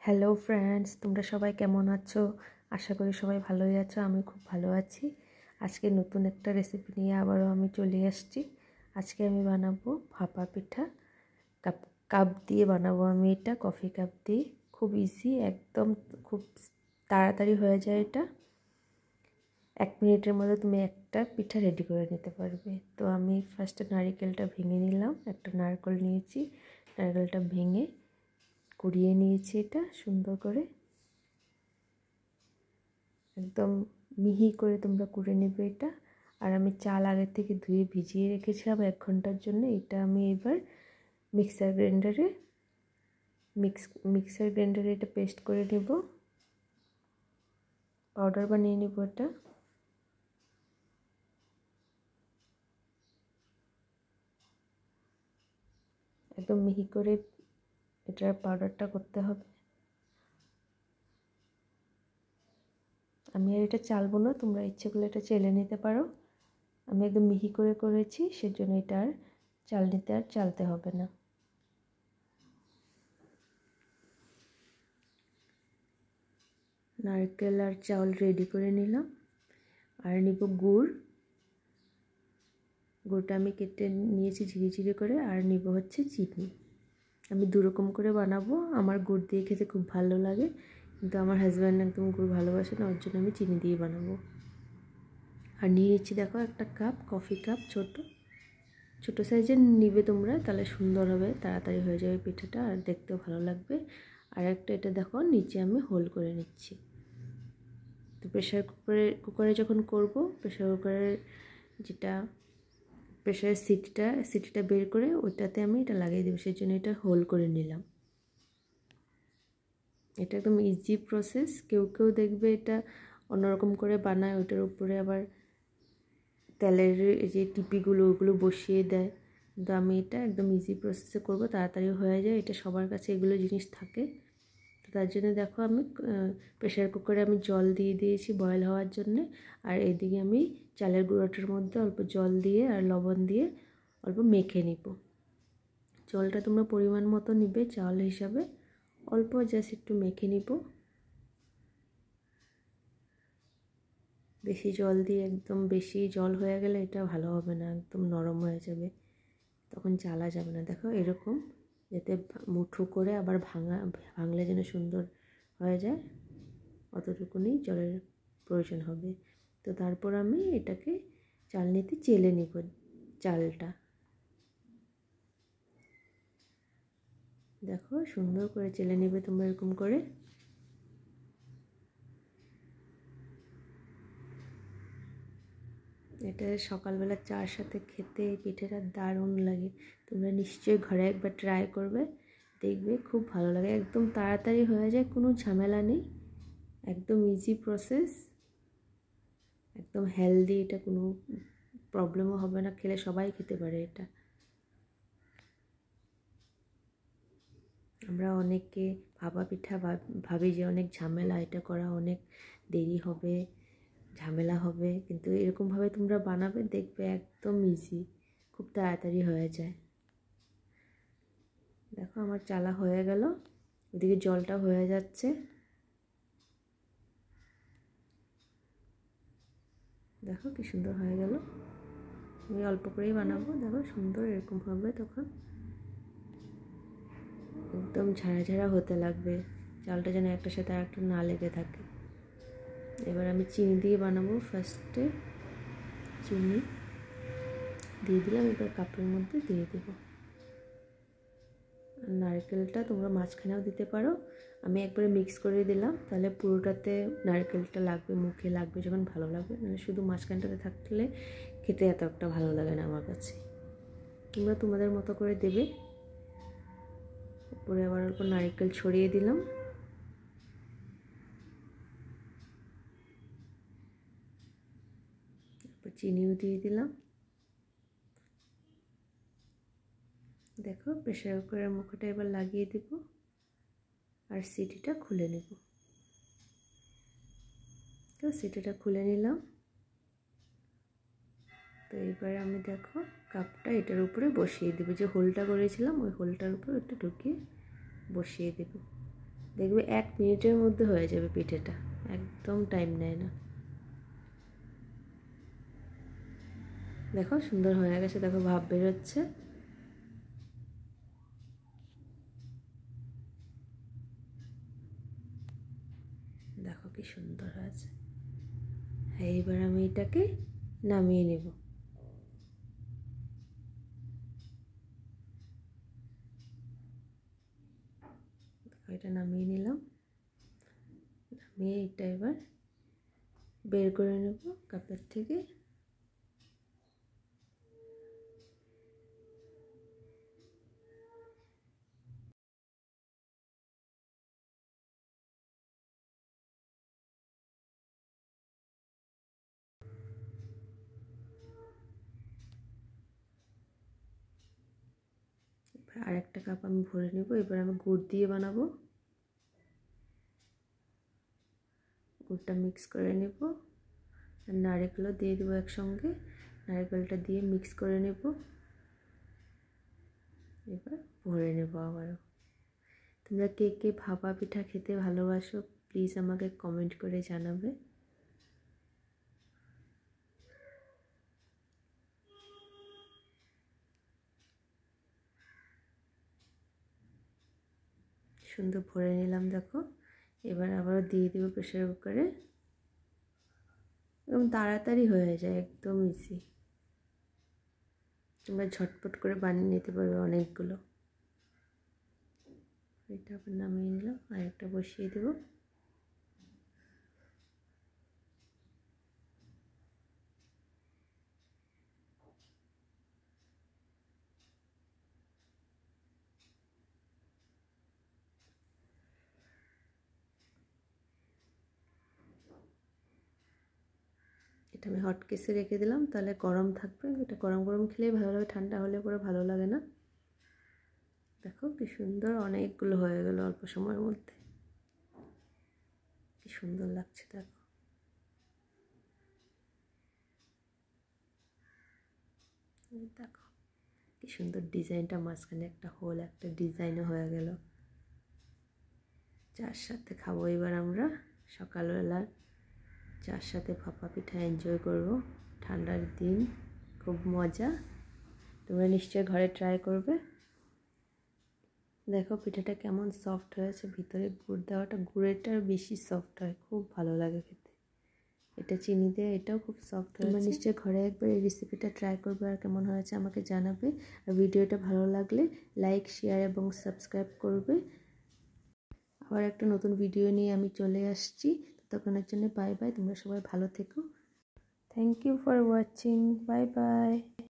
Hello friends, তোমরা সবাই কেমন আছো? আশা করি সবাই ভালোই আছো। আমি খুব ভালো আছি। আজকে নতুন একটা রেসিপি নিয়ে আবারও আমি চলে আসছি। আজকে আমি বানাবো ভাপা পিঠা। কাপ কাপ দিয়ে বানাবো আমি এটা, কফি কাপ দিয়ে। খুব ইজি, একদম খুব তাড়াতাড়ি হয়ে যায় এটা। 1 মিনিটের মধ্যে তুমি একটা পিঠা রেডি করে নিতে পারবে। তো আমি ফার্স্টে নারকেলটা ভেঙে নিলাম। একটা নারকেল নিয়েছি, নারকেলটা ভেঙে কুড়িয়ে নিয়েছি এটা সুন্দর করে, একদম মিহি করে তোমরা কুড়ে নেবে এটা। আর আমি চাল আগে থেকে ধুয়ে ভিজিয়ে রেখেছিলাম 1 ঘন্টার জন্য। এটা আমি এবার মিক্সার গ্রাইন্ডারে এটা পেস্ট করে নেব, পাউডার বানিয়ে নেব এটা। একদম মিহি করে এটার পাউডারটা করতে হবে। আমি আর এটা চালবো না, তোমরা ইচ্ছে করলে এটা চেলে নিতে পারো। আমি একদম মিহি করে করেছি, সেজন্য এটা আর চালতে হবে না। নারকেল আর চাউল রেডি করে নিলাম। আর নিব গুড়টা আমি কেটে নিয়েছি ঝিরি করে। আর নিব হচ্ছে চিনি। আমি দুরকম করে বানাবো। আমার গুড় দিয়ে খেতে খুব ভালো লাগে, কিন্তু আমার হাজব্যান্ড একদম গুড় ভালোবাসে না, ওর জন্য আমি চিনি দিয়ে বানাবো। আর নিয়ে নিচ্ছি দেখো একটা কাপ, কফি কাপ, ছোট সাইজের নিবে তোমরা, তাহলে সুন্দর হবে, তাড়াতাড়ি হয়ে যাবে পিঠাটা আর দেখতেও ভালো লাগবে। আর একটা এটা দেখো নিচে আমি হোল করে নিচ্ছি। তো কুকারে যখন করব, প্রেশার কুকারের যেটা প্রেশারের সিটিটা বের করে ওইটাতে আমি এটা লাগিয়ে দেবো, সেই জন্য এটা হোল করে নিলাম। এটা একদম ইজি প্রসেস। কেউ দেখবে এটা অন্যরকম করে বানায়, ওইটার উপরে আবার তেলের যে টিপিগুলো ওগুলো বসিয়ে দেয়, কিন্তু আমি এটা একদম ইজি প্রসেসে করব, তাড়াতাড়ি হয়ে যায়। এটা সবার কাছে এগুলো জিনিস থাকে। তো তার জন্য দেখো আমি প্রেশার কুকারে আমি জল দিয়ে দিয়েছি বয়েল হওয়ার জন্যে। আর এদিকে আমি চালের গুঁড়োটার মধ্যে অল্প জল দিয়ে আর লবণ দিয়ে অল্প মেখে নিব। জলটা তোমরা পরিমাণ মতো নিবে চাল হিসাবে, অল্প জাস্ট একটু মেখে নিব। বেশি জল দিয়ে একদম বেশি জল হয়ে গেলে এটা ভালো হবে না, একদম নরম হয়ে যাবে, তখন চালা যাবে না। দেখো এরকম, যাতে মুঠো করে আবার ভাঙলে যেন সুন্দর হয়ে যায়, অতটুকুনি জলের প্রয়োজন হবে। তো তারপর আমি এটাকে চালনিতে চেলে নিব চালটা। দেখো সুন্দর করে চেলে নেবে তোমরা এরকম করে। এটা সকালবেলা চার সাথে খেতে পিঠেটা দারুণ লাগে। তোমরা নিশ্চয়ই ঘরে একবার ট্রাই করবে, দেখবে খুব ভালো লাগে। একদম তাড়াতাড়ি হয়ে যায়, কোনো ঝামেলা নেই, একদম ইজি প্রসেস, একদম হেলদি। এটা কোনো প্রবলেমও হবে না, খেলে সবাই খেতে পারে এটা। আমরা অনেকে ভাপা পিঠা ভাবি যে অনেক ঝামেলা, এটা করা অনেক দেরি হবে, ঝামেলা হবে, কিন্তু এরকমভাবে তোমরা বানাবে, দেখবে একদম ইজি, খুব তাড়াতাড়ি হয়ে যায়। দেখো আমার চালা হয়ে গেল, ওদিকে জলটা হয়ে যাচ্ছে। দেখো কি সুন্দর হয়ে গেল। আমি অল্প করেই বানাবো, দেখো সুন্দর এরকম হবে। তখন একদম ঝাড়া হতে লাগবে, চালটা যেন একটার সাথে আরেকটা না লেগে থাকে। এবার আমি চিনি দিয়ে বানাবো। ফার্স্টে চিনি দিয়ে দিলাম, এবার কাপের মধ্যে দিয়ে দেবো। নারকেলটা তোমরা মাঝখানেও দিতে পারো, আমি একবারে মিক্স করে দিলাম, তাহলে পুরোটাতে নারকেলটা লাগবে, মুখে লাগবে, যখন ভালো লাগবে। মানে শুধু মাঝখানটাতে থাকলে খেতে এত একটা ভালো লাগে না আমার কাছে। তোমরা তোমাদের মতো করে দেবে। উপরে আবার অল্প নারকেল ছড়িয়ে দিলাম। তারপর চিনিও দিয়ে দিলাম। দেখো প্রেশার কুকারের মুখটা এবার লাগিয়ে দেব আর সিটিটা খুলে নেব। তো সিটিটা খুলে নিলাম। তো এবার আমি দেখো কাপটা এটার উপরে বসিয়ে দেবো, যে হোলটা করেছিলাম ওই হোলটার উপর একটু ঢুকিয়ে বসিয়ে দেব। দেখবে 1 মিনিটের মধ্যে হয়ে যাবে পিঠেটা, একদম টাইম নেয় না। দেখো সুন্দর হয়ে গেছে, দেখো ভাপ বেরোচ্ছে। দেখো কি সুন্দর হয়েছে। হ্যাঁ, এবার আমি এটাকে নামিয়ে নেব। এটা নামিয়ে নিলাম, নামিয়ে এটা এবার বের করে নেব কাপের থেকে। আরেকটা কাপ আমি ভরে নেব। এবার আমি গুড় দিয়ে বানাবো। গুড়টা মিক্স করে নেব, আর নারকেলও দিয়ে দেবো একসঙ্গে। নারকেলটা দিয়ে মিক্স করে নেব। এবার ভরে নেব আবারও। তোমরা কে কে ভাপা পিঠা খেতে ভালোবাসো প্লিজ আমাকে কমেন্ট করে জানাবে। সুন্দর ভরে নিলাম দেখো। এবার আবারও দিয়ে দেবো প্রেসার কুকারে। একদম তাড়াতাড়ি হয়ে যায়, একদম ইজি। তোমরা ঝটপট করে বানিয়ে নিতে পারবে অনেকগুলো। এটা আবার নামিয়ে নিলাম, আর একটা বসিয়ে দেবো। এটা আমি হট কেসে রেখে দিলাম, তাহলে গরম থাকবে। এটা গরম গরম খেলেই ভালো লাগে, ঠান্ডা হলে পরে ভালো লাগে না। দেখো কি সুন্দর অনেকগুলো হয়ে গেল অল্প সময়ের মধ্যে। কি সুন্দর লাগছে দেখো। দেখো কি সুন্দর ডিজাইনটা, মাঝখানে একটা হোল, একটা ডিজাইনও হয়ে গেল। চার সাথে খাবো এবার আমরা সকালবেলা। চার সাথে ভাপা পিঠা এনজয় করবো, ঠান্ডার দিন, খুব মজা। তোমরা নিশ্চয়ই ঘরে ট্রাই করবে। দেখো পিঠাটা কেমন সফট হয়েছে, ভিতরে গুড় দেওয়াটা, গুড়েরটা বেশি সফট হয়, খুব ভালো লাগে খেতে। এটা চিনি দিয়ে, এটাও খুব সফট হয়েছে। তোমরা নিশ্চয়ই ঘরে একবার এই রেসিপিটা ট্রাই করবে, আর কেমন হয়েছে আমাকে জানাবে। আর ভিডিওটা ভালো লাগলে লাইক, শেয়ার এবং সাবস্ক্রাইব করবে। আবার একটা নতুন ভিডিও নিয়ে আমি চলে আসছি। ততক্ষণের জন্য বাই বাই। তোমরা সবাই ভালো থেকো। Thank you for watching. Bye by.